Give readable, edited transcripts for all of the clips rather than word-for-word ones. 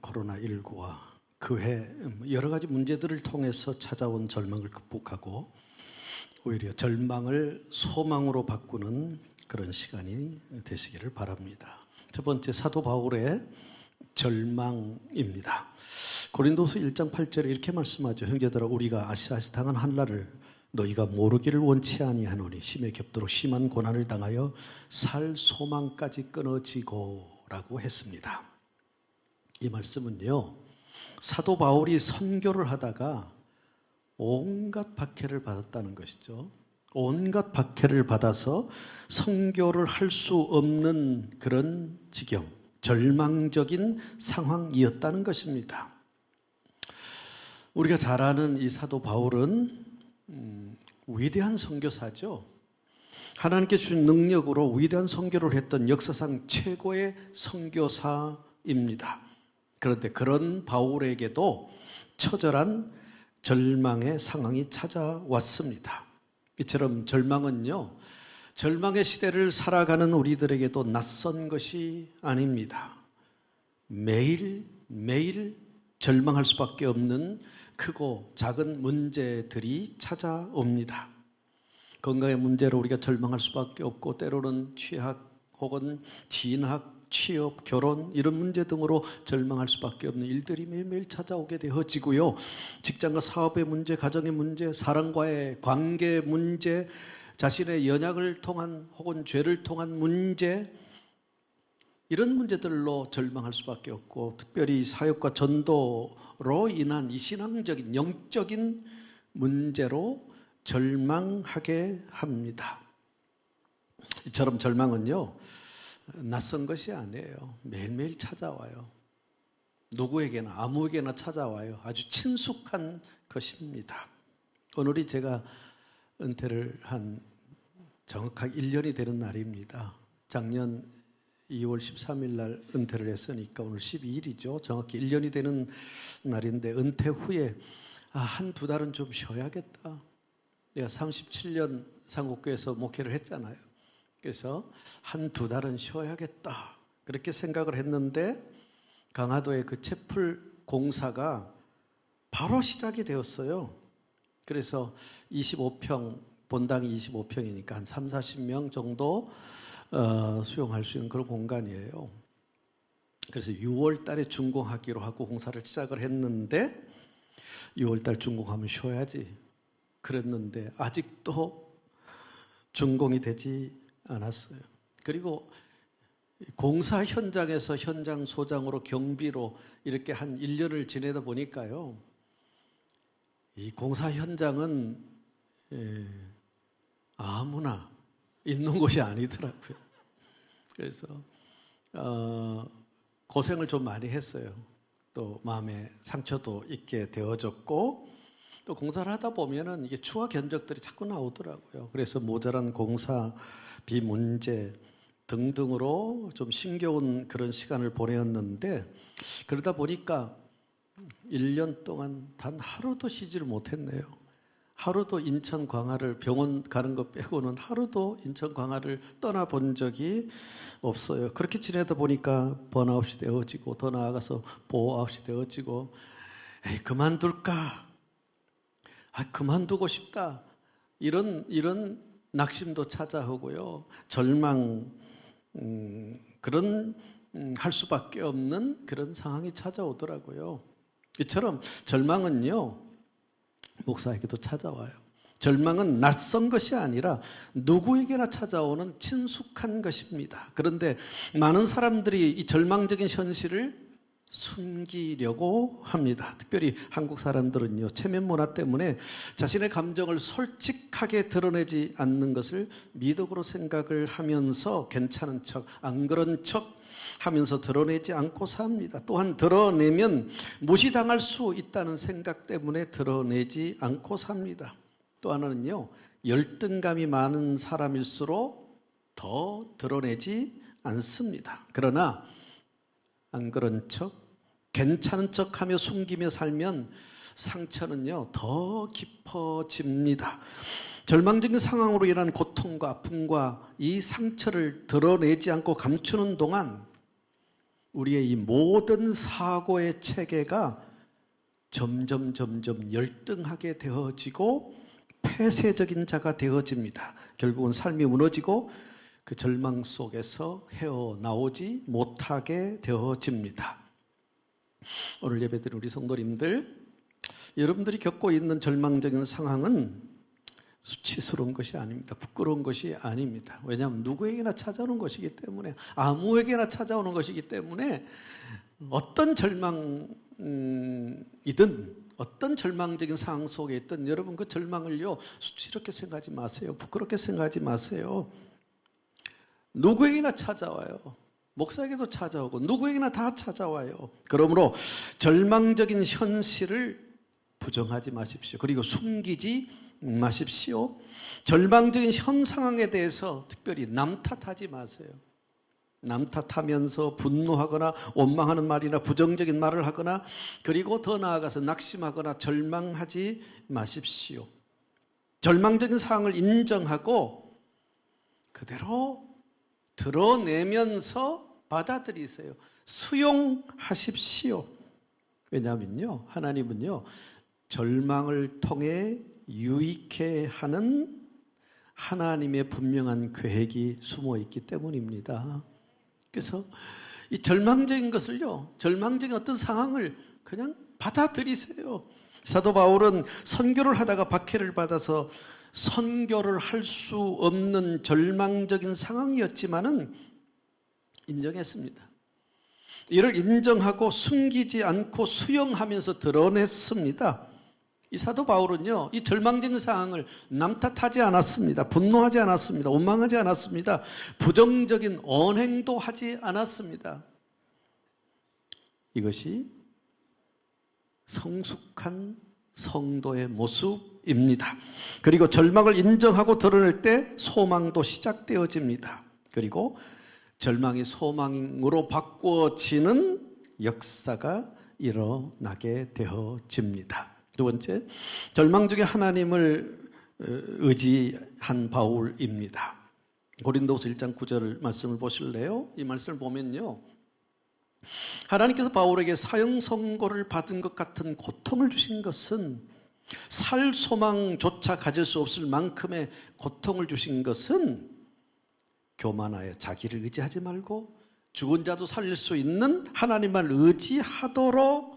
코로나19와 그 외 여러 가지 문제들을 통해서 찾아온 절망을 극복하고 오히려 절망을 소망으로 바꾸는 그런 시간이 되시기를 바랍니다. 첫 번째, 사도 바울의 절망입니다. 고린도서 1장 8절에 이렇게 말씀하죠. 형제들아, 우리가 아시아에서 당한 한날을 너희가 모르기를 원치 아니하노니 심에 겹도록 심한 고난을 당하여 살 소망까지 끊어지고 라고 했습니다. 이 말씀은요, 사도 바울이 선교를 하다가 온갖 박해를 받았다는 것이죠. 온갖 박해를 받아서 선교를 할 수 없는 그런 지경, 절망적인 상황이었다는 것입니다. 우리가 잘 아는 이 사도 바울은 위대한 선교사죠. 하나님께 주신 능력으로 위대한 선교를 했던 역사상 최고의 선교사입니다. 그런데 그런 바울에게도 처절한 절망의 상황이 찾아왔습니다. 이처럼 절망은요, 절망의 시대를 살아가는 우리들에게도 낯선 것이 아닙니다. 매일 절망할 수밖에 없는 크고 작은 문제들이 찾아옵니다. 건강의 문제로 우리가 절망할 수밖에 없고, 때로는 취학 혹은 진학, 취업, 결혼 이런 문제 등으로 절망할 수밖에 없는 일들이 매일매일 찾아오게 되어지고요. 직장과 사업의 문제, 가정의 문제, 사람과의 관계 문제, 자신의 연약을 통한 혹은 죄를 통한 문제, 이런 문제들로 절망할 수밖에 없고, 특별히 사역과 전도로 인한 이 신앙적인 영적인 문제로 절망하게 합니다. 이처럼 절망은요, 낯선 것이 아니에요. 매일매일 찾아와요. 누구에게나 아무에게나 찾아와요. 아주 친숙한 것입니다. 오늘이 제가 은퇴를 한 정확하게 1년이 되는 날입니다. 작년 2월 13일 날 은퇴를 했으니까 오늘 12일이죠. 정확히 1년이 되는 날인데, 은퇴 후에 한두 달은 좀 쉬어야겠다. 내가 37년 상국교회에서 목회를 했잖아요. 그래서 한두 달은 쉬어야겠다, 그렇게 생각을 했는데, 강화도의 그 채플 공사가 바로 시작이 되었어요. 그래서 25평, 본당이 25평이니까 한 3, 40명 정도 수용할 수 있는 그런 공간이에요. 그래서 6월 달에 준공하기로 하고 공사를 시작을 했는데, 6월 달 준공하면 쉬어야지 그랬는데 아직도 준공이 되지 않았어요. 그리고 공사 현장에서 현장 소장으로 경비로 이렇게 한 1년을 지내다 보니까요, 이 공사 현장은 아무나 있는 곳이 아니더라고요. 그래서 고생을 좀 많이 했어요. 또 마음에 상처도 있게 되어졌고, 또 공사를 하다 보면은 이게 추가 견적들이 자꾸 나오더라고요. 그래서 모자란 공사비 문제 등등으로 좀 힘겨운 그런 시간을 보내었는데, 그러다 보니까 1년 동안 단 하루도 쉬지를 못했네요. 하루도 인천 광화를, 병원 가는 것 빼고는 하루도 인천 광화를 떠나본 적이 없어요. 그렇게 지내다 보니까 번아웃이 되어지고, 더 나아가서 보아웃이 되어지고, 에이, 그만둘까? 그만두고 싶다, 이런 낙심도 찾아오고요. 절망, 그런 할 수밖에 없는 그런 상황이 찾아오더라고요. 이처럼 절망은요, 목사에게도 찾아와요. 절망은 낯선 것이 아니라 누구에게나 찾아오는 친숙한 것입니다. 그런데 많은 사람들이 이 절망적인 현실을 숨기려고 합니다. 특별히 한국 사람들은요, 체면 문화 때문에 자신의 감정을 솔직하게 드러내지 않는 것을 미덕으로 생각을 하면서 괜찮은 척, 안 그런 척 하면서 드러내지 않고 삽니다. 또한 드러내면 무시당할 수 있다는 생각 때문에 드러내지 않고 삽니다. 또 하나는요, 열등감이 많은 사람일수록 더 드러내지 않습니다. 그러나 안 그런 척, 괜찮은 척하며 숨기며 살면 상처는요, 더 깊어집니다. 절망적인 상황으로 인한 고통과 아픔과 이 상처를 드러내지 않고 감추는 동안 우리의 이 모든 사고의 체계가 점점 열등하게 되어지고 폐쇄적인 자가 되어집니다. 결국은 삶이 무너지고 그 절망 속에서 헤어나오지 못하게 되어집니다. 오늘 예배드린 우리 성도님들, 여러분들이 겪고 있는 절망적인 상황은 수치스러운 것이 아닙니다. 부끄러운 것이 아닙니다. 왜냐하면 누구에게나 찾아오는 것이기 때문에, 아무에게나 찾아오는 것이기 때문에 어떤 절망이든 어떤 절망적인 상황 속에 있든 여러분 그 절망을요 수치스럽게 생각하지 마세요. 부끄럽게 생각하지 마세요. 누구에게나 찾아와요. 목사에게도 찾아오고 누구에게나 다 찾아와요. 그러므로 절망적인 현실을 부정하지 마십시오. 그리고 숨기지 마십시오. 절망적인 현 상황에 대해서 특별히 남 탓하지 마세요. 남 탓하면서 분노하거나 원망하는 말이나 부정적인 말을 하거나 그리고 더 나아가서 낙심하거나 절망하지 마십시오. 절망적인 상황을 인정하고 그대로 드러내면서 받아들이세요. 수용하십시오. 왜냐하면요, 하나님은요 절망을 통해 유익해 하는 하나님의 분명한 계획이 숨어 있기 때문입니다. 그래서 이 절망적인 것을요, 절망적인 어떤 상황을 그냥 받아들이세요. 사도 바울은 선교를 하다가 박해를 받아서 선교를 할 수 없는 절망적인 상황이었지만은 인정했습니다. 이를 인정하고 숨기지 않고 수용하면서 드러냈습니다. 이 사도 바울은요, 이 절망적인 상황을 남 탓하지 않았습니다. 분노하지 않았습니다. 원망하지 않았습니다. 부정적인 언행도 하지 않았습니다. 이것이 성숙한 성도의 모습입니다. 그리고 절망을 인정하고 드러낼 때 소망도 시작되어집니다. 그리고 절망이 소망으로 바꾸어지는 역사가 일어나게 되어집니다. 두 번째, 절망 중에 하나님을 의지한 바울입니다. 고린도서 1장 9절 말씀을 보실래요? 이 말씀을 보면요, 하나님께서 바울에게 사형 선고를 받은 것 같은 고통을 주신 것은, 살 소망조차 가질 수 없을 만큼의 고통을 주신 것은 교만하여 자기를 의지하지 말고 죽은 자도 살릴 수 있는 하나님만 의지하도록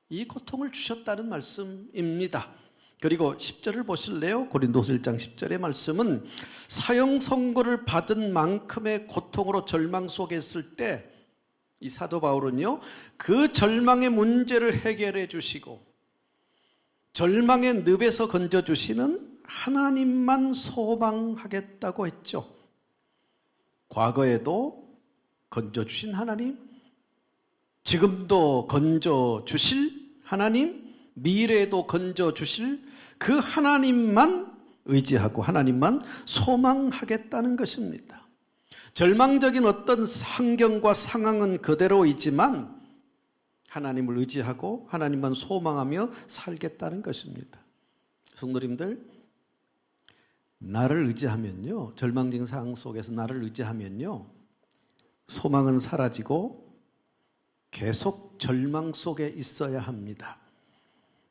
이 고통을 주셨다는 말씀입니다. 그리고 10절을 보실래요? 고린도서 1장 10절의 말씀은 사형 선고를 받은 만큼의 고통으로 절망 속에 있을 때 이 사도 바울은요, 그 절망의 문제를 해결해 주시고 절망의 늪에서 건져주시는 하나님만 소망하겠다고 했죠. 과거에도 건져주신 하나님, 지금도 건져주실 하나님, 미래에도 건져주실 그 하나님만 의지하고 하나님만 소망하겠다는 것입니다. 절망적인 어떤 환경과 상황은 그대로이지만 하나님을 의지하고 하나님만 소망하며 살겠다는 것입니다. 성도님들, 나를 의지하면요, 절망적인 상황 속에서 나를 의지하면요, 소망은 사라지고 계속 절망 속에 있어야 합니다.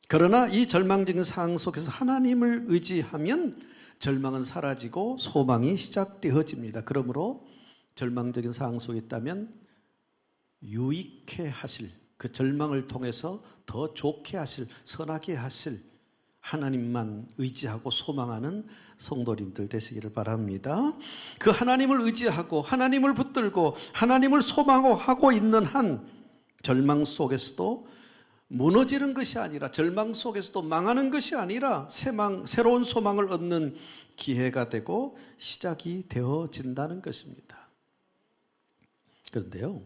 그러나 이 절망적인 상황 속에서 하나님을 의지하면 절망은 사라지고 소망이 시작되어집니다. 그러므로 절망적인 상황 속에 있다면 유익해 하실, 그 절망을 통해서 더 좋게 하실, 선하게 하실 하나님만 의지하고 소망하는 성도님들 되시기를 바랍니다. 그 하나님을 의지하고 하나님을 붙들고 하나님을 소망하고 있는 한 절망 속에서도 무너지는 것이 아니라, 절망 속에서도 망하는 것이 아니라 새로운 소망을 얻는 기회가 되고 시작이 되어진다는 것입니다. 그런데요,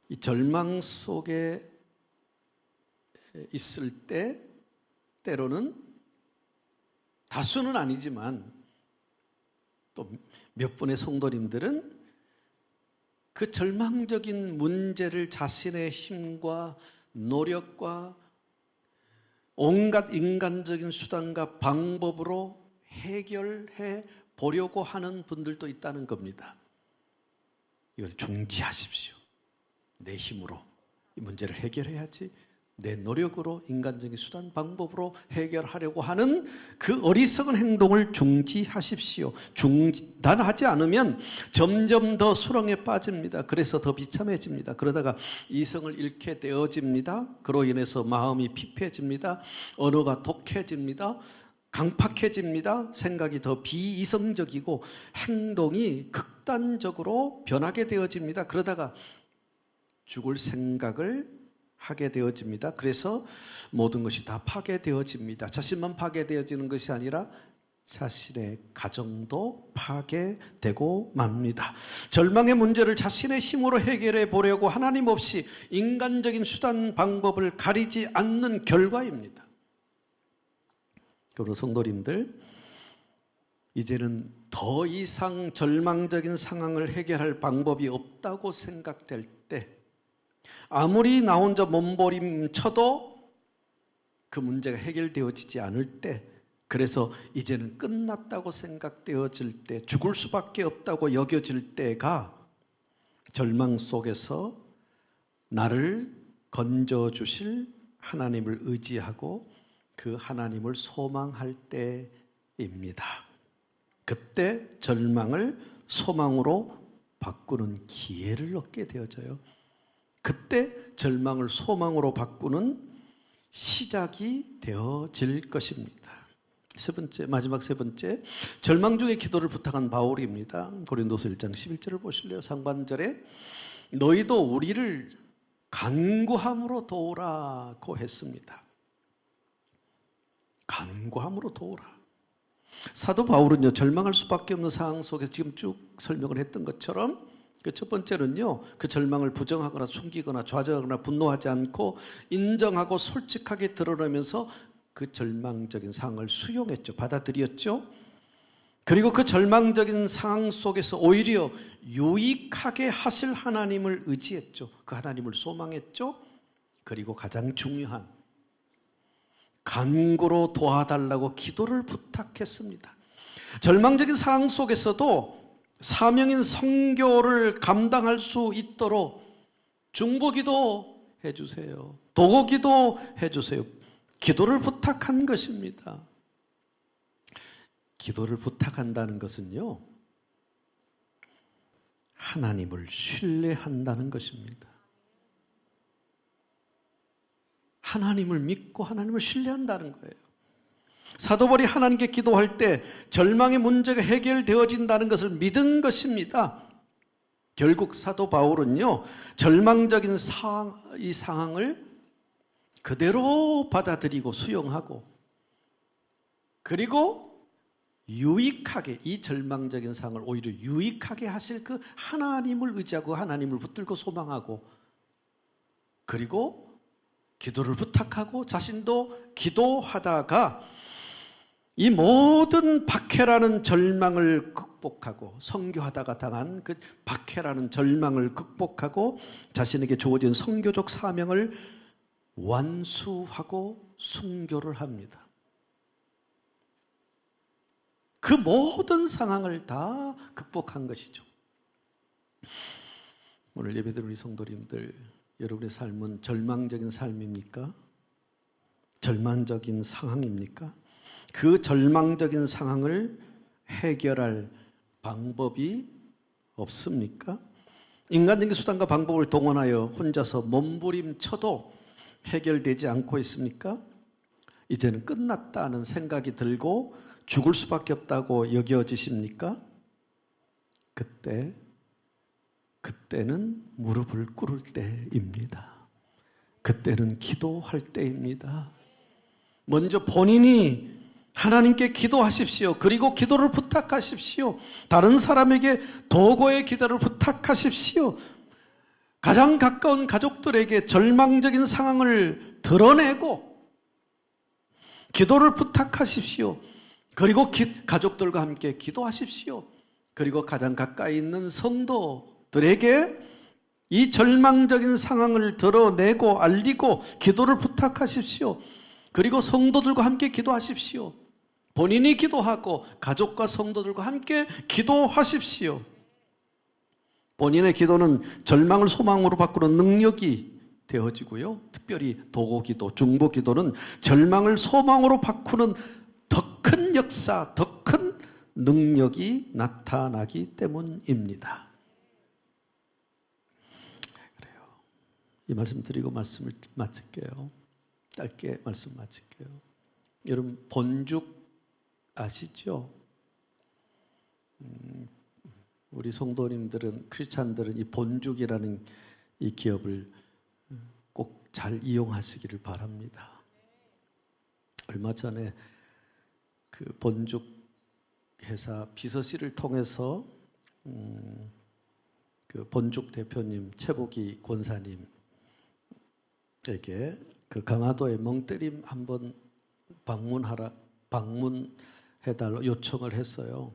이 절망 속에 있을 때 때로는, 다수는 아니지만 또 몇 분의 성도님들은 그 절망적인 문제를 자신의 힘과 노력과 온갖 인간적인 수단과 방법으로 해결해 보려고 하는 분들도 있다는 겁니다. 이걸 중지하십시오. 내 힘으로 이 문제를 해결해야지, 내 노력으로, 인간적인 수단 방법으로 해결하려고 하는 그 어리석은 행동을 중지하십시오. 중단하지 않으면 점점 더 수렁에 빠집니다. 그래서 더 비참해집니다. 그러다가 이성을 잃게 되어집니다. 그로 인해서 마음이 피폐해집니다. 언어가 독해집니다. 강팍해집니다. 생각이 더 비이성적이고 행동이 극단적으로 변하게 되어집니다. 그러다가 죽을 생각을 하게 되어집니다. 그래서 모든 것이 다 파괴되어집니다. 자신만 파괴되어지는 것이 아니라 자신의 가정도 파괴되고 맙니다. 절망의 문제를 자신의 힘으로 해결해 보려고 하나님 없이 인간적인 수단 방법을 가리지 않는 결과입니다. 그러므로 성도님들, 이제는 더 이상 절망적인 상황을 해결할 방법이 없다고 생각될 때, 아무리 나 혼자 몸부림쳐도 그 문제가 해결되어지지 않을 때, 그래서 이제는 끝났다고 생각되어질 때, 죽을 수밖에 없다고 여겨질 때가 절망 속에서 나를 건져주실 하나님을 의지하고 그 하나님을 소망할 때입니다. 그때 절망을 소망으로 바꾸는 기회를 얻게 되어져요. 그때 절망을 소망으로 바꾸는 시작이 되어질 것입니다. 세 번째, 마지막 세 번째, 절망 중에 기도를 부탁한 바울입니다. 고린도서 1장 11절을 보실래요? 상반절에 너희도 우리를 간구함으로 도우라고 했습니다. 간구함으로 도우라. 사도 바울은요, 절망할 수밖에 없는 상황 속에 지금 쭉 설명을 했던 것처럼 그 첫 번째는요, 그 절망을 부정하거나 숨기거나 좌절하거나 분노하지 않고 인정하고 솔직하게 드러내면서 그 절망적인 상황을 수용했죠. 받아들였죠. 그리고 그 절망적인 상황 속에서 오히려 유익하게 하실 하나님을 의지했죠. 그 하나님을 소망했죠. 그리고 가장 중요한 간구로 도와달라고 기도를 부탁했습니다. 절망적인 상황 속에서도 사명인 선교를 감당할 수 있도록 중보기도 해주세요. 도고기도 해주세요. 기도를 부탁한 것입니다. 기도를 부탁한다는 것은요, 하나님을 신뢰한다는 것입니다. 하나님을 믿고 하나님을 신뢰한다는 거예요. 사도 바울이 하나님께 기도할 때 절망의 문제가 해결되어진다는 것을 믿은 것입니다. 결국 사도 바울은요, 절망적인 이 상황을 그대로 받아들이고 수용하고, 그리고 유익하게, 이 절망적인 상황을 오히려 유익하게 하실 그 하나님을 의지하고 하나님을 붙들고 소망하고, 그리고 기도를 부탁하고 자신도 기도하다가 이 모든 박해라는 절망을 극복하고, 선교하다가 당한 그 박해라는 절망을 극복하고 자신에게 주어진 선교적 사명을 완수하고 순교를 합니다. 그 모든 상황을 다 극복한 것이죠. 오늘 예배드린 우리 성도님들, 여러분의 삶은 절망적인 삶입니까? 절망적인 상황입니까? 그 절망적인 상황을 해결할 방법이 없습니까? 인간적인 수단과 방법을 동원하여 혼자서 몸부림쳐도 해결되지 않고 있습니까? 이제는 끝났다는 생각이 들고 죽을 수밖에 없다고 여겨지십니까? 그때는 무릎을 꿇을 때입니다. 그때는 기도할 때입니다. 먼저 본인이 하나님께 기도하십시오. 그리고 기도를 부탁하십시오. 다른 사람에게 도구의 기도를 부탁하십시오. 가장 가까운 가족들에게 절망적인 상황을 드러내고 기도를 부탁하십시오. 그리고 가족들과 함께 기도하십시오. 그리고 가장 가까이 있는 성도들에게 이 절망적인 상황을 드러내고 알리고 기도를 부탁하십시오. 그리고 성도들과 함께 기도하십시오. 본인이 기도하고 가족과 성도들과 함께 기도하십시오. 본인의 기도는 절망을 소망으로 바꾸는 능력이 되어지고요. 특별히 도고기도, 중보기도는 절망을 소망으로 바꾸는 더 큰 역사, 더 큰 능력이 나타나기 때문입니다. 그래요. 이 말씀 드리고 말씀을 마칠게요. 짧게 말씀 마칠게요. 여러분 본죽 아시죠? 우리 성도님들은, 크리스찬들은 이 본죽이라는 이 기업을 꼭 잘 이용하시기를 바랍니다. 얼마 전에 그 본죽 회사 비서실을 통해서 그 본죽 대표님 최복희 권사님에게 그 강화도에 멍때림 한번 방문해달라 요청을 했어요.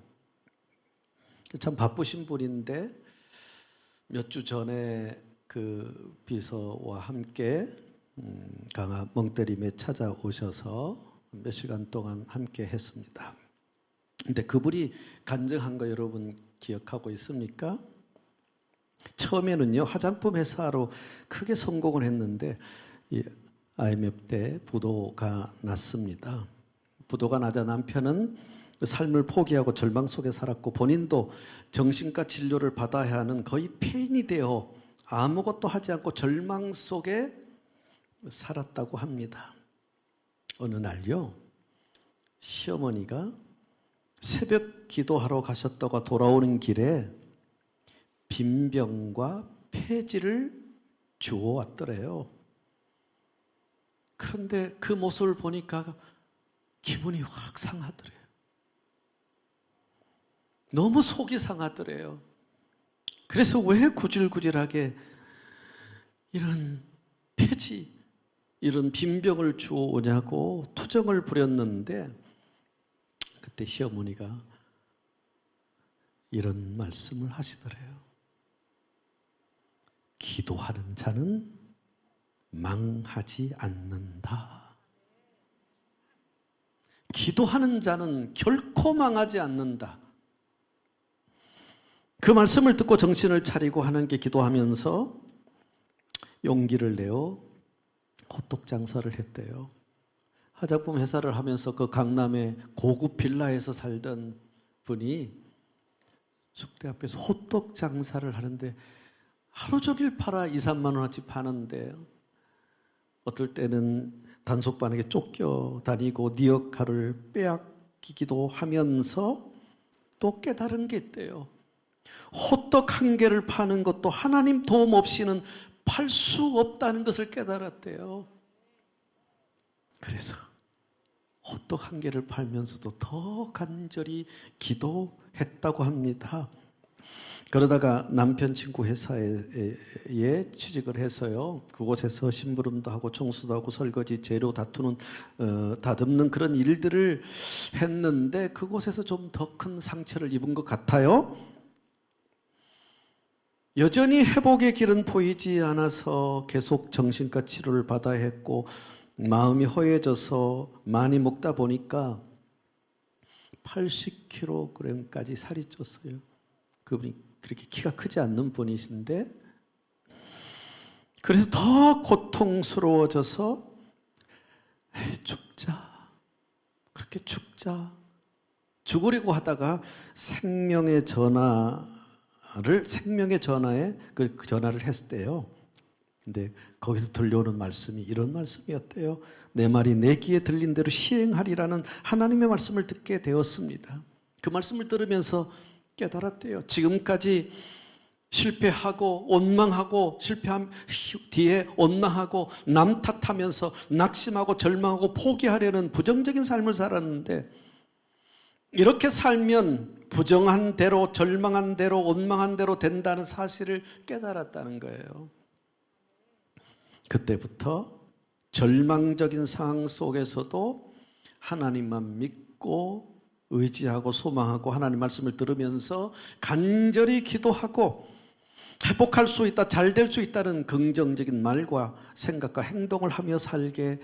참 바쁘신 분인데 몇 주 전에 그 비서와 함께 강화 멍때림에 찾아오셔서 몇 시간 동안 함께 했습니다. 근데 그분이 간증한 거 여러분 기억하고 있습니까? 처음에는요, 화장품 회사로 크게 성공을 했는데 이 IMF 때 부도가 났습니다. 부도가 나자 남편은 삶을 포기하고 절망 속에 살았고 본인도 정신과 진료를 받아야 하는 거의 폐인이 되어 아무것도 하지 않고 절망 속에 살았다고 합니다. 어느 날요, 시어머니가 새벽 기도하러 가셨다가 돌아오는 길에 빈병과 폐지를 주워왔더래요. 그런데 그 모습을 보니까 기분이 확 상하더래요. 너무 속이 상하더래요. 그래서 왜 구질구질하게 이런 폐지, 이런 빈병을 주워오냐고 투정을 부렸는데 그때 시어머니가 이런 말씀을 하시더래요. 기도하는 자는 망하지 않는다. 기도하는 자는 결코 망하지 않는다. 그 말씀을 듣고 정신을 차리고 하나님께 기도하면서 용기를 내어 호떡 장사를 했대요. 화장품 회사를 하면서 그 강남의 고급 빌라에서 살던 분이 숙대 앞에서 호떡 장사를 하는데 하루 종일 팔아 2, 3만 원어치 파는데 어떨 때는 단속반에게 쫓겨 다니고 네 역할을 빼앗기기도 하면서 또 깨달은 게 있대요. 호떡 한 개를 파는 것도 하나님 도움 없이는 팔 수 없다는 것을 깨달았대요. 그래서 호떡 한 개를 팔면서도 더 간절히 기도했다고 합니다. 그러다가 남편 친구 회사에 취직을 해서요, 그곳에서 심부름도 하고 청소도 하고 설거지, 재료 다듬는 그런 일들을 했는데 그곳에서 좀 더 큰 상처를 입은 것 같아요. 여전히 회복의 길은 보이지 않아서 계속 정신과 치료를 받아야 했고 마음이 허해져서 많이 먹다 보니까 80kg까지 살이 쪘어요. 그분이 그렇게 키가 크지 않는 분이신데 그래서 더 고통스러워져서 죽자, 그렇게 죽자, 죽으려고 하다가 생명의 전화에 그 전화를 했대요. 근데 거기서 들려오는 말씀이 이런 말씀이었대요. 내 말이 내 귀에 들린 대로 시행하리라는 하나님의 말씀을 듣게 되었습니다. 그 말씀을 들으면서 깨달았대요. 지금까지 실패하고 원망하고 실패한 뒤에 원망하고 남 탓하면서 낙심하고 절망하고 포기하려는 부정적인 삶을 살았는데 이렇게 살면 부정한 대로, 절망한 대로, 원망한 대로 된다는 사실을 깨달았다는 거예요. 그때부터 절망적인 상황 속에서도 하나님만 믿고 의지하고 소망하고 하나님 말씀을 들으면서 간절히 기도하고 회복할 수 있다, 잘 될 수 있다는 긍정적인 말과 생각과 행동을 하며 살게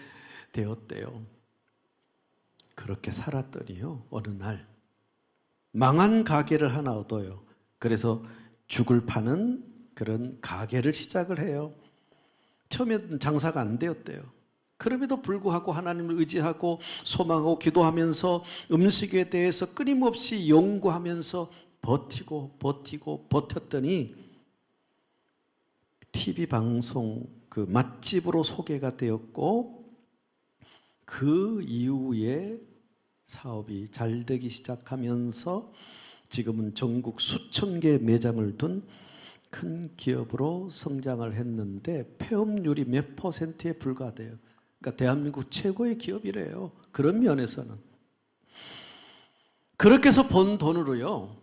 되었대요. 그렇게 살았더니요, 어느 날 망한 가게를 하나 얻어요. 그래서 죽을 파는 그런 가게를 시작을 해요. 처음에는 장사가 안 되었대요. 그럼에도 불구하고 하나님을 의지하고 소망하고 기도하면서 음식에 대해서 끊임없이 연구하면서 버티고 버텼더니 TV 방송 그 맛집으로 소개가 되었고 그 이후에 사업이 잘 되기 시작하면서 지금은 전국 수천 개의 매장을 둔 큰 기업으로 성장을 했는데 폐업률이 몇 %에 불과돼요. 그러니까 대한민국 최고의 기업이래요. 그런 면에서는. 그렇게 해서 번 돈으로요.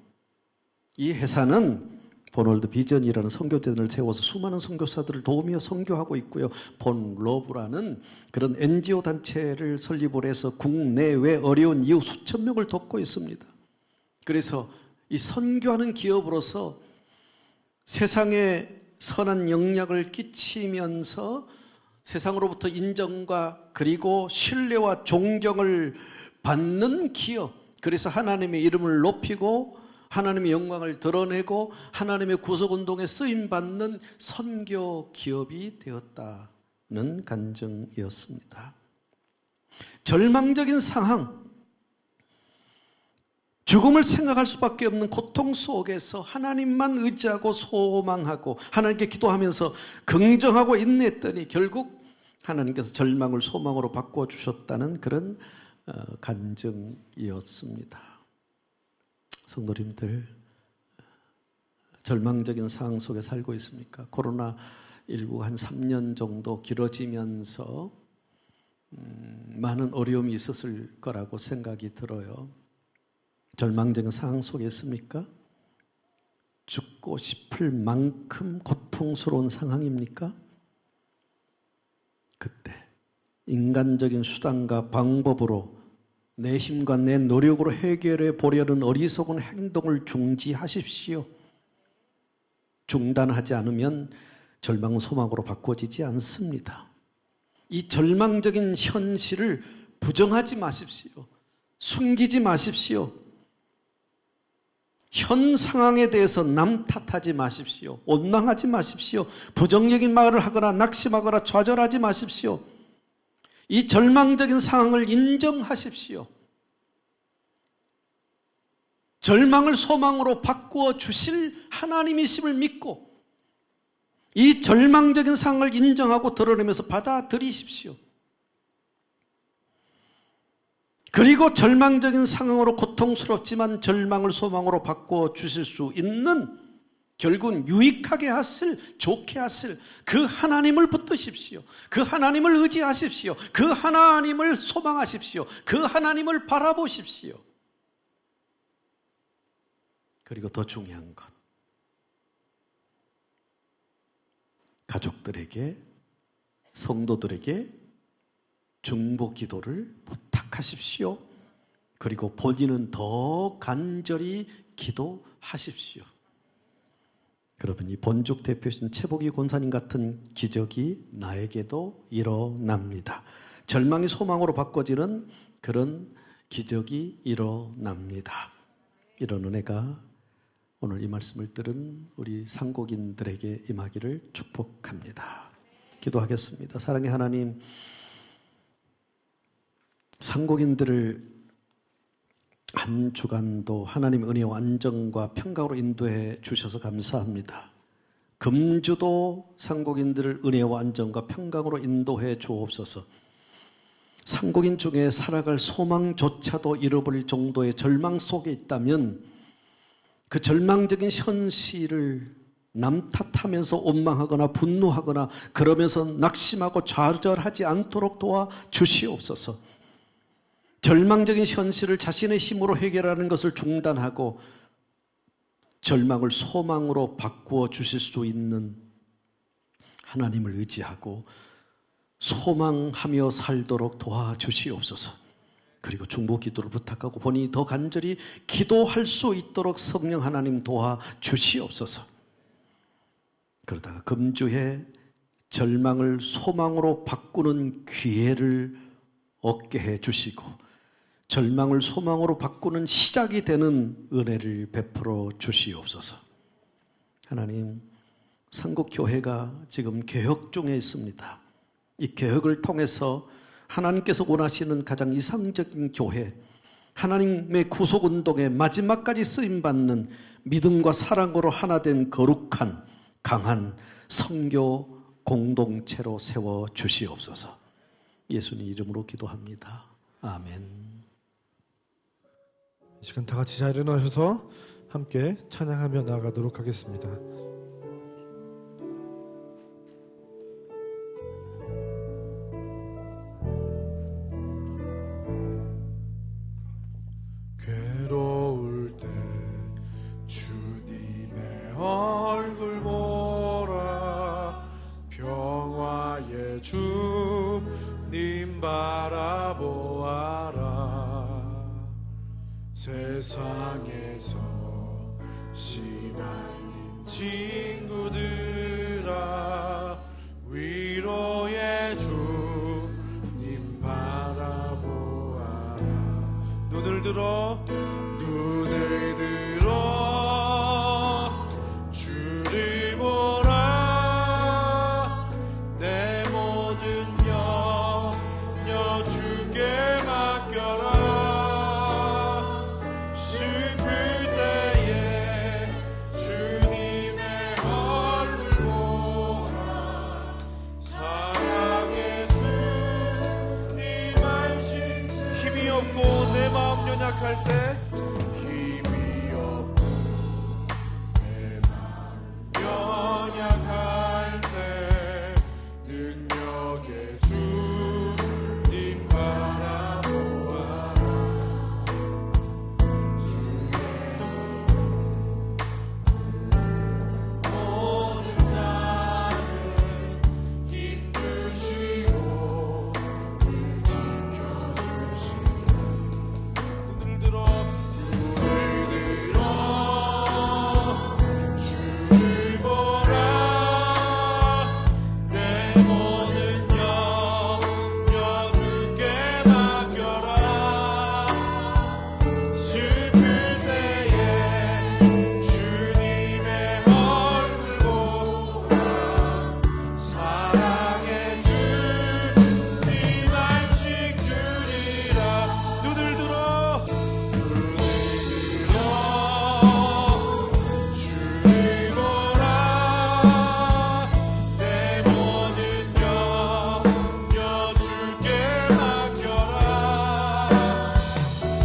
이 회사는 본월드 비전이라는 선교대를 세워서 수많은 선교사들을 도우며 선교하고 있고요. 본러브라는 그런 NGO 단체를 설립을 해서 국내외 어려운 이웃 수천 명을 돕고 있습니다. 그래서 이 선교하는 기업으로서 세상에 선한 영향을 끼치면서 세상으로부터 인정과 그리고 신뢰와 존경을 받는 기업, 그래서 하나님의 이름을 높이고 하나님의 영광을 드러내고 하나님의 구속운동에 쓰임받는 선교 기업이 되었다는 간증이었습니다. 절망적인 상황, 죽음을 생각할 수밖에 없는 고통 속에서 하나님만 의지하고 소망하고 하나님께 기도하면서 긍정하고 인내했더니 결국 하나님께서 절망을 소망으로 바꿔주셨다는 그런 간증이었습니다. 성도님들, 절망적인 상황 속에 살고 있습니까? 코로나19가 한 3년 정도 길어지면서 많은 어려움이 있었을 거라고 생각이 들어요. 절망적인 상황 속에 있습니까? 죽고 싶을 만큼 고통스러운 상황입니까? 그때 인간적인 수단과 방법으로 내 힘과 내 노력으로 해결해 보려는 어리석은 행동을 중지하십시오. 중단하지 않으면 절망은 소망으로 바꿔지지 않습니다. 이 절망적인 현실을 부정하지 마십시오. 숨기지 마십시오. 현 상황에 대해서 남 탓하지 마십시오. 원망하지 마십시오. 부정적인 말을 하거나 낙심하거나 좌절하지 마십시오. 이 절망적인 상황을 인정하십시오. 절망을 소망으로 바꾸어 주실 하나님이심을 믿고 이 절망적인 상황을 인정하고 드러내면서 받아들이십시오. 그리고 절망적인 상황으로 고통스럽지만 절망을 소망으로 바꿔 주실 수 있는 결국은 유익하게 하실, 좋게 하실 그 하나님을 붙드십시오. 그 하나님을 의지하십시오. 그 하나님을 소망하십시오. 그 하나님을 바라보십시오. 그리고 더 중요한 것, 가족들에게, 성도들에게 중보 기도를 부탁하십시오. 그리고 본인은 더 간절히 기도하십시오. 여러분, 이 본죽 대표신 최복희 권사님 같은 기적이 나에게도 일어납니다. 절망이 소망으로 바꿔지는 그런 기적이 일어납니다. 이런 은혜가 오늘 이 말씀을 들은 우리 상곡인들에게 임하기를 축복합니다. 기도하겠습니다. 사랑의 하나님, 상곡인들을 한 주간도 하나님 은혜와 안정과 평강으로 인도해 주셔서 감사합니다. 금주도 상곡인들을 은혜와 안정과 평강으로 인도해 주옵소서. 상곡인 중에 살아갈 소망조차도 잃어버릴 정도의 절망 속에 있다면 그 절망적인 현실을 남 탓하면서 원망하거나 분노하거나 그러면서 낙심하고 좌절하지 않도록 도와 주시옵소서. 절망적인 현실을 자신의 힘으로 해결하는 것을 중단하고 절망을 소망으로 바꾸어 주실 수 있는 하나님을 의지하고 소망하며 살도록 도와주시옵소서. 그리고 중보 기도를 부탁하고 본인이 더 간절히 기도할 수 있도록 성령 하나님 도와주시옵소서. 그러다가 금주에 절망을 소망으로 바꾸는 기회를 얻게 해 주시고 절망을 소망으로 바꾸는 시작이 되는 은혜를 베풀어 주시옵소서. 하나님, 상국교회가 지금 개혁 중에 있습니다. 이 개혁을 통해서 하나님께서 원하시는 가장 이상적인 교회, 하나님의 구속운동의 마지막까지 쓰임받는 믿음과 사랑으로 하나 된 거룩한 강한 선교 공동체로 세워주시옵소서. 예수님 이름으로 기도합니다. 아멘. 이 시간 다 같이 잘 일어나셔서 함께 찬양하며 나아가도록 하겠습니다. 괴로울 때 주님의 얼굴 보라, 평화의 주님 바라보아라. 세상에서 시달린 친구들아, 위로의 주님 바라보아라. 눈을 들어 주를 보라. 내 모든 염려 주께 맡겨라. 슬플 때에 주님의 얼굴 보라. 사랑의 주님 안심. 힘이 없고 내 마음 연약할 때, 힘이 없고 내 마음 연약할 때, 능력의 주님 바라보아라. 주의 모든 자는 힘주시고 늘 지켜주시고. 눈을 들어 주를 보라. 내 모든 염려 주께 맡겨라. 슬플 때에 주님의 얼굴 보라. 사랑의 주님 안식 주리라. 눈을 들어 주를 보라. 내 모든 염려 주께 맡겨라.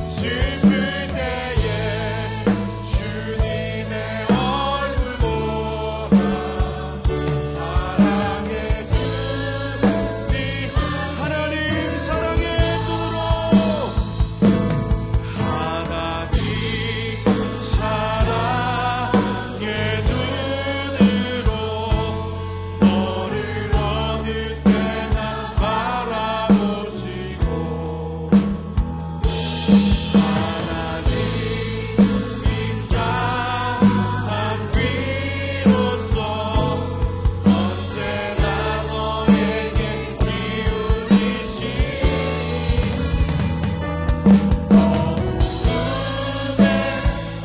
슬플 때에 주님의 얼굴 보라. 사랑의 주님. 하나님 사랑의 눈으로, 하나님 사랑의 눈으로 너를 어느 때나 바라보시고, 하나님 인자한 위로서 언제나 너에게 기울이시니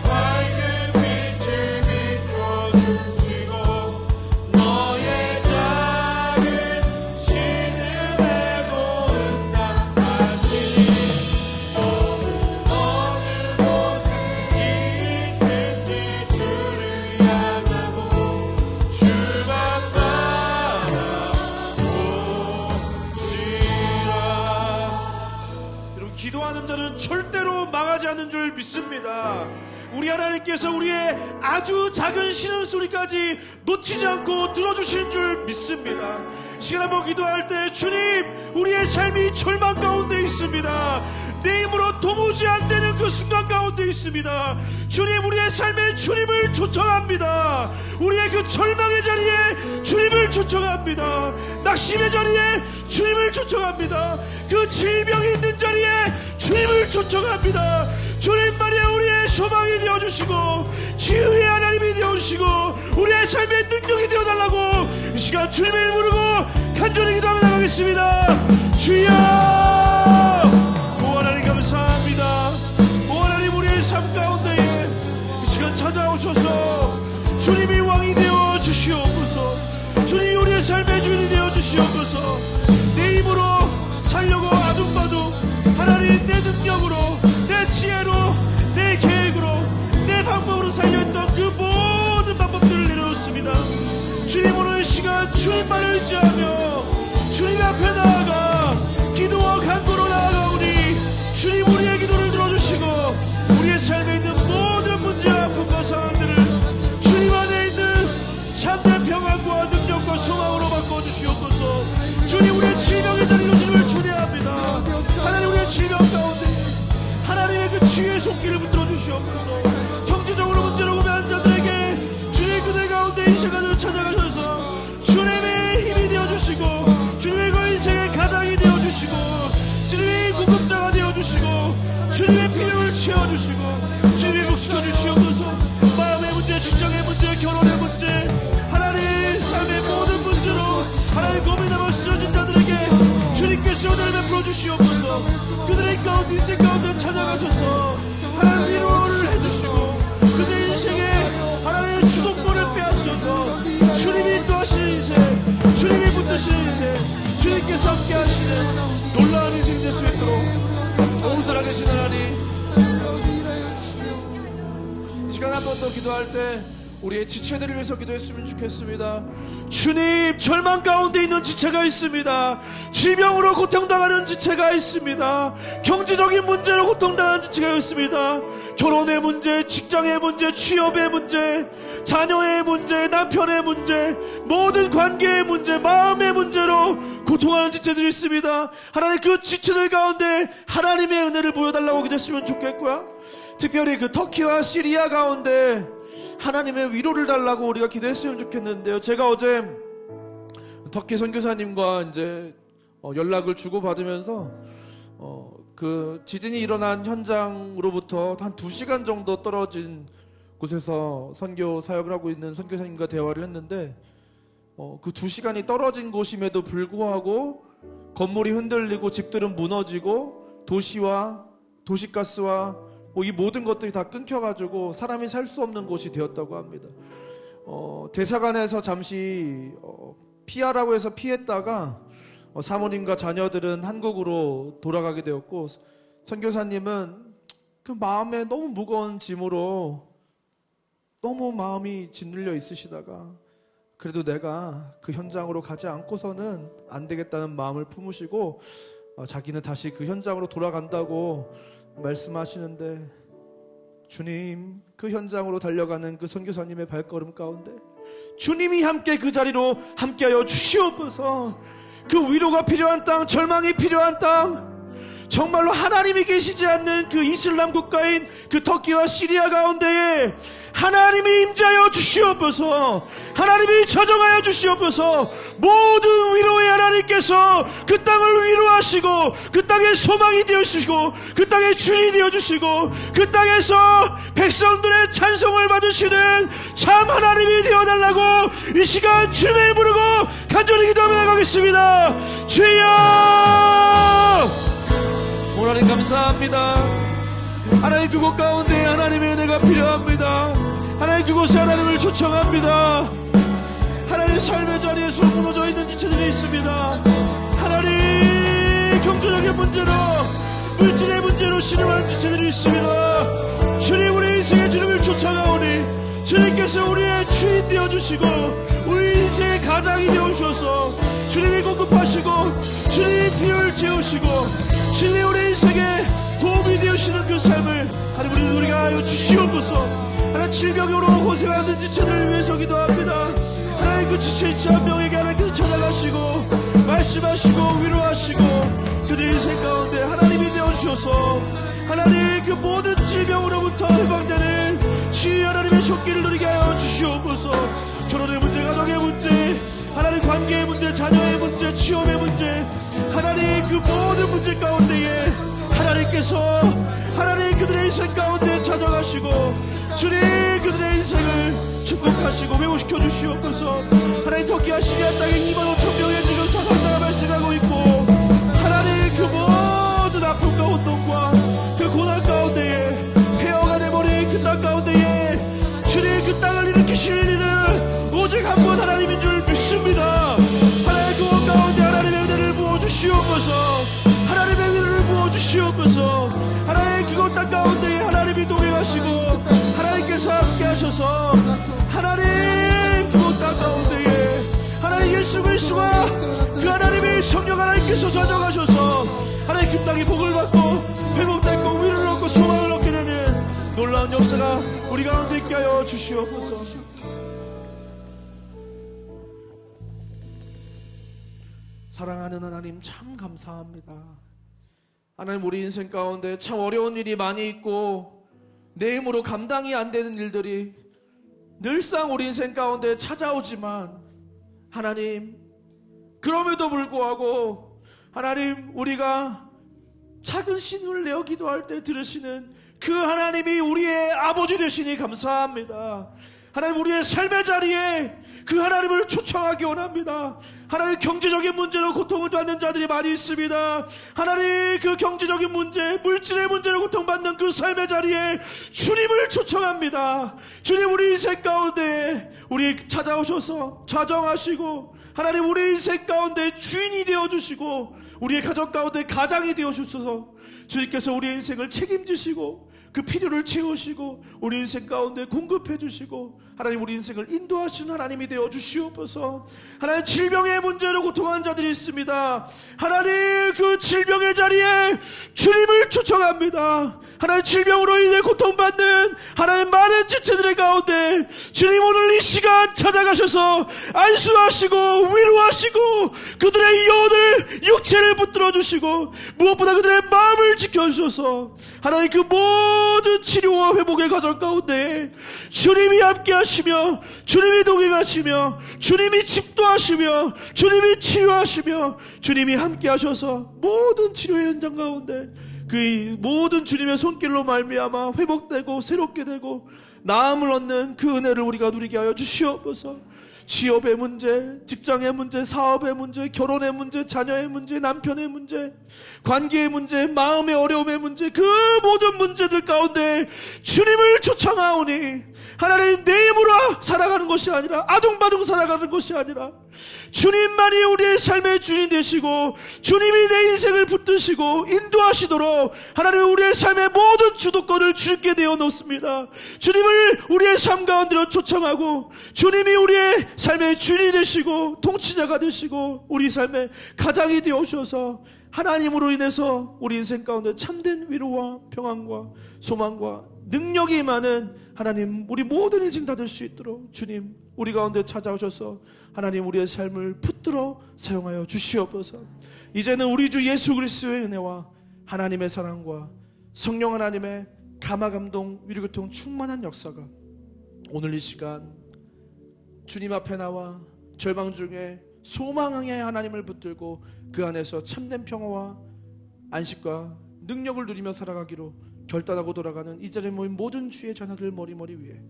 밝은 빛을 비춰주시고, 너의 작은 시름에도 응답하시니, 너는 어느 곳에 있든지 주를 향하고 주만 바라보시라. 여러분, 기도하는 자는 절대로 망하지 않는 줄 믿습니다. 우리 하나님께서 우리의 아주 작은 신음소리까지 놓치지 않고 들어주신 줄 믿습니다. 이 시간 한번 기도할 때, 주님, 우리의 삶이 절망 가운데 있습니다. 내 힘으로 도무지 안 되는 그 순간 가운데 있습니다. 주님, 우리의 삶에 주님을 초청합니다. 우리의 그 절망의 자리에 주님을 초청합니다. 낙심의 자리에 주님을 초청합니다. 그 질병이 있는 자리에 주님을 초청합니다. 주님만이 우리의 소망이 되어주시고 치유의 하나님이 되어주시고 우리의 삶의 능력이 되어달라고 이 시간 주님을 부르고 간절히 기도하며 나가겠습니다. 주여, 오 하나님 감사합니다. 오 하나님, 우리의 삶 가운데에 이 시간 찾아오셔서 주님이 왕이 내 힘으로 살려고 아둥바둥 하나님 내 능력으로 내 지혜로 내 계획으로 내 방법으로 살려했던 그 모든 방법들을 내려놓습니다. 주님 오늘 시간 주님만을 의지하며 주님 앞에 나아가 기도와 간구로 나아가오니 주님 우리의 기도를 들어주시고 우리의 삶에 있는 모든 문제와 아픔과 상황들을 주님 안에 있는 참된 평안과 능력과 소망으로 바꿔주시옵소서. 주님 우리의 질병의 자리로 주님을 초대합니다. 하나님 우리의 질병 가운데 하나님의 그 치유의 손길을 붙들어 주시옵소서. 경제적으로 문제로 고민하는 자들에게 주님 그들 가운데 이 시간을 찾아가셔서 주님의 힘이 되어주시고 주님의 그 인생의 가장이 되어주시고 주님의 공급자가 되어주시고 주님의 필요를 채워주시고 주님의 복시켜 주시옵소서. 마음의 문제, 직장의 문제, 결혼의 문제 하나님 삶의 모든 문제로 하나님 고민하고 쓰러진 자들에게 주님께서 오늘 베풀어 주시옵소서. 그들의 가운데 인생 가운데 찾아가셔서 하나님 위로를 해주시고 그들의 인생에 하나님의 주동권을 빼앗으셔서 주님이 인도하시는 인생 주님이 붙드시는 인생 주님께서 함께 하시는 놀라운 인생 될 수 있도록 온전하신 하나님 이 시간 한 번 더 기도할 때 우리의 지체들을 위해서 기도했으면 좋겠습니다. 주님 절망 가운데 있는 지체가 있습니다. 질병으로 고통당하는 지체가 있습니다. 경제적인 문제로 고통당하는 지체가 있습니다. 결혼의 문제, 직장의 문제, 취업의 문제, 자녀의 문제, 남편의 문제, 모든 관계의 문제, 마음의 문제로 고통하는 지체들이 있습니다. 하나님 그 지체들 가운데 하나님의 은혜를 보여달라고 기도했으면 좋겠고요. 특별히 그 터키와 시리아 가운데 하나님의 위로를 달라고 우리가 기도했으면 좋겠는데요. 제가 어제 터키 선교사님과 이제 연락을 주고받으면서 그 지진이 일어난 현장으로부터 한 2시간 정도 떨어진 곳에서 선교 사역을 하고 있는 선교사님과 대화를 했는데 그 2시간이 떨어진 곳임에도 불구하고 건물이 흔들리고 집들은 무너지고 도시와 도시가스와 이 모든 것들이 다 끊겨가지고 사람이 살 수 없는 곳이 되었다고 합니다. 대사관에서 잠시 피하라고 해서 피했다가 사모님과 자녀들은 한국으로 돌아가게 되었고 선교사님은 그 마음에 너무 무거운 짐으로 너무 마음이 짓눌려 있으시다가 그래도 내가 그 현장으로 가지 않고서는 안 되겠다는 마음을 품으시고 자기는 다시 그 현장으로 돌아간다고 말씀하시는데 주님 그 현장으로 달려가는 그 선교사님의 발걸음 가운데 주님이 함께 그 자리로 함께하여 주시옵소서. 그 위로가 필요한 땅, 절망이 필요한 땅, 정말로 하나님이 계시지 않는 그 이슬람 국가인 그 터키와 시리아 가운데에 하나님이 임재하여 주시옵소서. 하나님이 저정하여 주시옵소서. 모든 위로의 하나님께서 그 땅을 위로하시고 그 땅의 소망이 되어주시고 그 땅의 주인이 되어주시고 그 땅에서 백성들의 찬송을 받으시는 참 하나님이 되어달라고 이 시간 주님을 부르고 간절히 기도하며 나가겠습니다. 주여 하나님 감사합니다. 하나님 그곳 가운데 하나님의 은혜가 필요합니다. 하나님 그곳에 하나님을 초청합니다. 하나님 삶의 자리에서 무너져 있는 지체들이 있습니다. 하나님 경제적인 문제로 물질의 문제로 신음하는 지체들이 있습니다. 주님 우리 인생의 주님을 쫓아가오니 주님께서 우리의 주인 되어주시고 우리 인생의 가장이 되어주셔서 주님이 공급하시고 주님이 필요를 채우시고 주님이 우리 인생에 도움이 되어주시는 그 삶을 하나님 우리가 하여 주시옵소서. 하나님 질병으로 고생하는 지체들을 위해서 기도합니다. 하나님 그 지체 있지 한 명에게 하나님께서 찾아가시고 말씀하시고 위로하시고 그들의 인생 가운데 하나님이 되어주셔서 하나님 그 모든 질병으로부터 해방되는 치유 하나님의 손길을 누리게 하여 주시옵소서. 결혼의 문제, 가정의 문제, 하나님 관계의 문제, 자녀의 문제, 취업의 문제, 하나님 그 모든 문제 가운데에 하나님께서 하나님 그들의 인생 가운데 찾아가시고 주님 그들의 인생을 축복하시고 회복시켜 주시옵소서. 하나님 터키와 시리아 땅에 2만 5천 명의 지금 사상자가 발생하고 있고 하나님 그 모든 아픔과 혼돈과 그 고난 가운데에 폐허가 돼버린 그 땅 가운데에 주님 그 땅을 일으키실 일은 오직 한 분 하나님인 줄 믿습니다. 하나님 그곳 가운데 하나님의 은혜를 주시옵소서. 하나님의 위로를 부어주시옵소서. 하나님 그곳 땅 가운데 하나님이 동행하시고 하나님께서 함께 하셔서 하나님 그곳 땅 가운데에 하나님 예수 그리스도와 그 하나님의 성령 하나님께서 전역하셔서 하나님 그 땅이 복을 받고 회복되고 위로를 얻고 소망을 얻게 되는 놀라운 역사가 우리 가운데 있게 하여 주시옵소서. 사랑하는 하나님 참 감사합니다. 하나님 우리 인생 가운데 참 어려운 일이 많이 있고 내 힘으로 감당이 안 되는 일들이 늘상 우리 인생 가운데 찾아오지만 하나님 그럼에도 불구하고 하나님 우리가 작은 신을 내어 기도할 때 들으시는 그 하나님이 우리의 아버지 되시니 감사합니다. 하나님 우리의 삶의 자리에 그 하나님을 초청하기 원합니다. 하나님 경제적인 문제로 고통을 받는 자들이 많이 있습니다. 하나님 그 경제적인 문제, 물질의 문제로 고통받는 그 삶의 자리에 주님을 초청합니다. 주님 우리 인생 가운데 우리 찾아오셔서 좌정하시고 하나님 우리 인생 가운데 주인이 되어주시고 우리의 가족 가운데 가장이 되어주셔서 주님께서 우리의 인생을 책임지시고 그 필요를 채우시고 우리 인생 가운데 공급해 주시고 하나님 우리 인생을 인도하시는 하나님이 되어 주시옵소서. 하나님 질병의 문제로 고통하는 자들이 있습니다. 하나님 그 질병의 자리에 주님을 초청합니다. 하나님 질병으로 인해 고통받는 하나님 많은 지체들의 가운데 주님 오늘 이 시간 찾아가셔서 안수하시고 위로하시고 그들의 영혼을 육체를 붙들어 주시고 무엇보다 그들의 마음을 지켜주셔서 하나님 그 모든 치료와 회복의 과정 가운데 주님이 함께 하시며 주님이 동행하시며 주님이 집도하시며 주님이 치유하시며 주님이 함께 하셔서 모든 치료의 현장 가운데 그 모든 주님의 손길로 말미암아 회복되고 새롭게 되고 나음을 얻는 그 은혜를 우리가 누리게 하여 주시옵소서. 취업의 문제, 직장의 문제, 사업의 문제, 결혼의 문제, 자녀의 문제, 남편의 문제, 관계의 문제, 마음의 어려움의 문제, 그 모든 문제들 가운데 주님을 초청하오니 하나님 내 힘으로 살아가는 것이 아니라 아둥바둥 살아가는 것이 아니라 주님만이 우리의 삶의 주인 되시고 주님이 내 인생을 붙드시고 인도하시도록 하나님 우리의 삶의 모든 주도권을 주께 되어 놓습니다. 주님을 우리의 삶 가운데로 초청하고 주님이 우리의 삶의 주인이 되시고 통치자가 되시고 우리 삶의 가장이 되어주셔서 하나님으로 인해서 우리 인생 가운데 참된 위로와 평안과 소망과 능력이 임하는 하나님 우리 모든 인생 다 될 수 있도록 주님 우리 가운데 찾아오셔서 하나님 우리의 삶을 붙들어 사용하여 주시옵소서. 이제는 우리 주 예수 그리스도의 은혜와 하나님의 사랑과 성령 하나님의 감화감동 위로교통 충만한 역사가 오늘 이 시간 주님 앞에 나와 절망 중에 소망의 하나님을 붙들고 그 안에서 참된 평화와 안식과 능력을 누리며 살아가기로 결단하고 돌아가는 이 자리에 모인 모든 주의 자녀들 머리 위에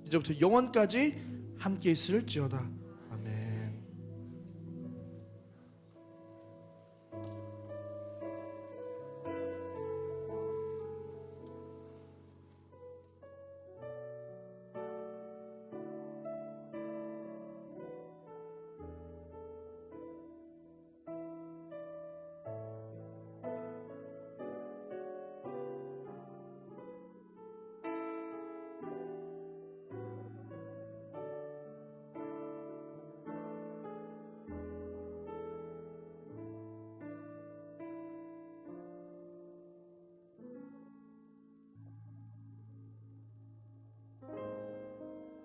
이제부터 영원까지 함께 있을지어다. 아멘.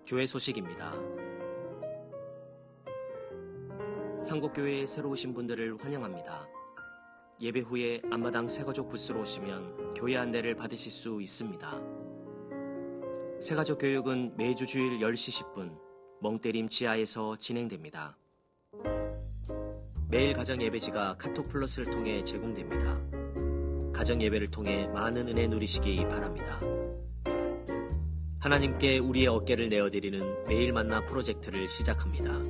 교회 소식입니다. 상곡교회에 새로 오신 분들을 환영합니다. 예배 후에 앞마당 새가족 부스로 오시면 교회 안내를 받으실 수 있습니다. 새가족 교육은 매주 주일 10시 10분 멍때림 지하에서 진행됩니다. 매일 가정 예배지가 카톡 플러스를 통해 제공됩니다. 가정 예배를 통해 많은 은혜 누리시기 바랍니다. 하나님께 우리의 어깨를 내어드리는 매일 만나 프로젝트를 시작합니다.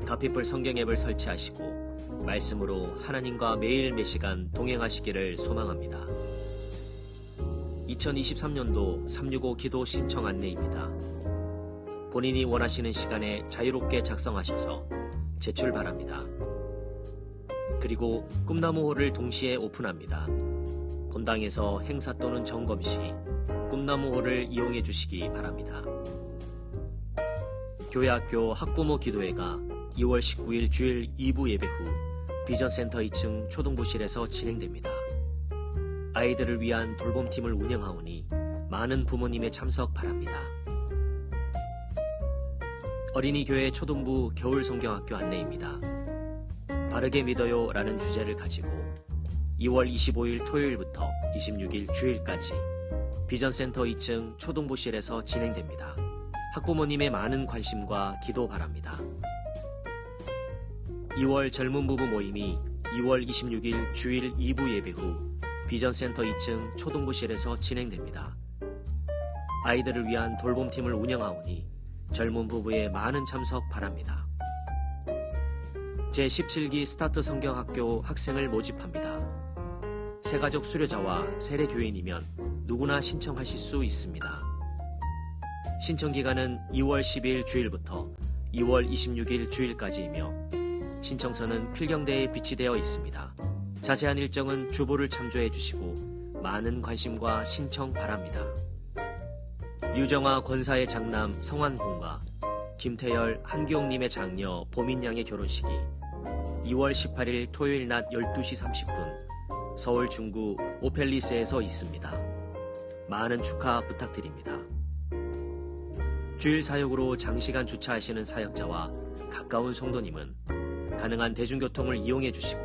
더피플 성경 앱을 설치하시고 말씀으로 하나님과 매일 몇 시간 동행하시기를 소망합니다. 2023년도 365 기도 신청 안내입니다. 본인이 원하시는 시간에 자유롭게 작성하셔서 제출 바랍니다. 그리고 꿈나무홀을 동시에 오픈합니다. 본당에서 행사 또는 점검 시 꿈나무홀을 이용해 주시기 바랍니다. 교회학교 학부모 기도회가 2월 19일 주일 2부 예배 후 비전센터 2층 초등부실에서 진행됩니다. 아이들을 위한 돌봄팀을 운영하오니 많은 부모님의 참석 바랍니다. 어린이교회 초등부 겨울성경학교 안내입니다. 바르게 믿어요 라는 주제를 가지고 2월 25일 토요일부터 26일 주일까지 비전센터 2층 초등부실에서 진행됩니다. 학부모님의 많은 관심과 기도 바랍니다. 2월 젊은 부부 모임이 2월 26일 주일 2부 예배 후 비전센터 2층 초등부실에서 진행됩니다. 아이들을 위한 돌봄팀을 운영하오니 젊은 부부의 많은 참석 바랍니다. 제17기 스타트 성경학교 학생을 모집합니다. 새가족 수료자와 세례교인이면 누구나 신청하실 수 있습니다. 신청 기간은 2월 10일 주일부터 2월 26일 주일까지이며 신청서는 필경대에 비치되어 있습니다. 자세한 일정은 주보를 참조해 주시고 많은 관심과 신청 바랍니다. 유정아 권사의 장남 성환군과 김태열 한기용님의 장녀 보민양의 결혼식이 2월 18일 토요일 낮 12시 30분 서울 중구 오펠리스에서 있습니다. 많은 축하 부탁드립니다. 주일 사역으로 장시간 주차하시는 사역자와 가까운 성도님은 가능한 대중교통을 이용해 주시고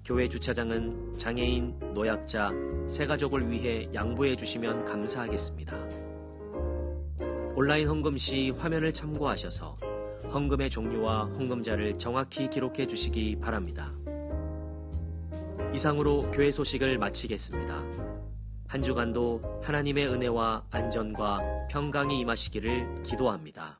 교회 주차장은 장애인, 노약자, 새가족을 위해 양보해 주시면 감사하겠습니다. 온라인 헌금 시 화면을 참고하셔서 헌금의 종류와 헌금자를 정확히 기록해 주시기 바랍니다. 이상으로 교회 소식을 마치겠습니다. 한 주간도 하나님의 은혜와 안전과 평강이 임하시기를 기도합니다.